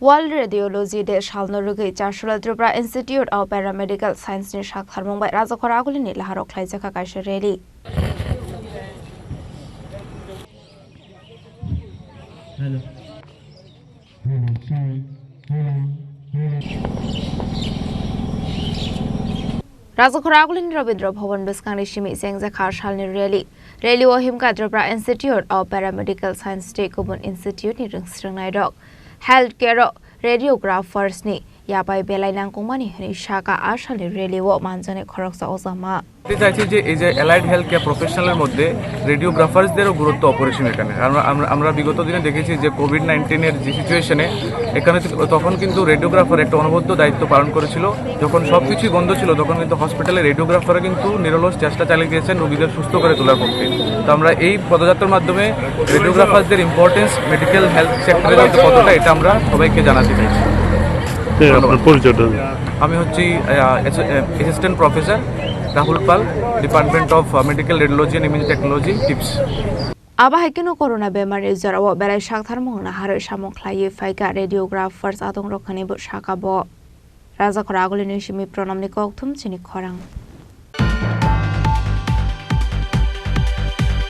World Radiology Day Salno Rugwi Chasalo Tripura Institute of Paramedical Science ni Saktharmung by Rajakhor Agulini Laharo Khlaijakha Kaisa rally. Rajakhor Agulini Rabindra Bhavan Biskangni Shimi Sengjakha Salni rally. Rally o himka Tripura Institute of Paramedical Science Day Kubun Institute ni Rungsrungnai dok. Healthcare radiographers ni yapai belai nangkungmani ni shaka ashali rally wo manjane khoroksa ozama. চাইছি যে এই যে allied health care প্রফেশনালের মধ্যে রেডিওগ্রাফার্সদেরও গুরুত্ব অপরিসীম এখানে আমরা বিগত দিনে দেখেছি যে কোভিড-19 এর যে সিচুয়েশনে এখানে তখন কিন্তু রেডিওগ্রাফার একটা অনবদ্য দায়িত্ব পালন করেছিল যখন সবকিছুই বন্ধ ছিল তখন কিন্তু হসপিটালে রেডিওগ্রাফাররা কিন্তু নিরলস চেষ্টা চালিয়ে দিয়েছেন রোগীদের সুস্থ করে তোলার পক্ষে তো আমরা এই পদযাত্রার মাধ্যমে রেডিওগ্রাফারদের ইম্পর্টেন্স মেডিকেল হেলথ সেক্টরে কতটা এটা আমরা সবাইকে জানাতে চাইছি আমি হচ্ছি assistant professor Rahul Pal, Department of Medical Radiology and Imaging Technology, TIPS. Aba hakino corona bemar izara wo belai Saktharmung Laharo samung Khlaijakha radiographers atong rokhani bu shaka bo Rajakhor Agulini shimi pronamni kokthum Chini Khorang.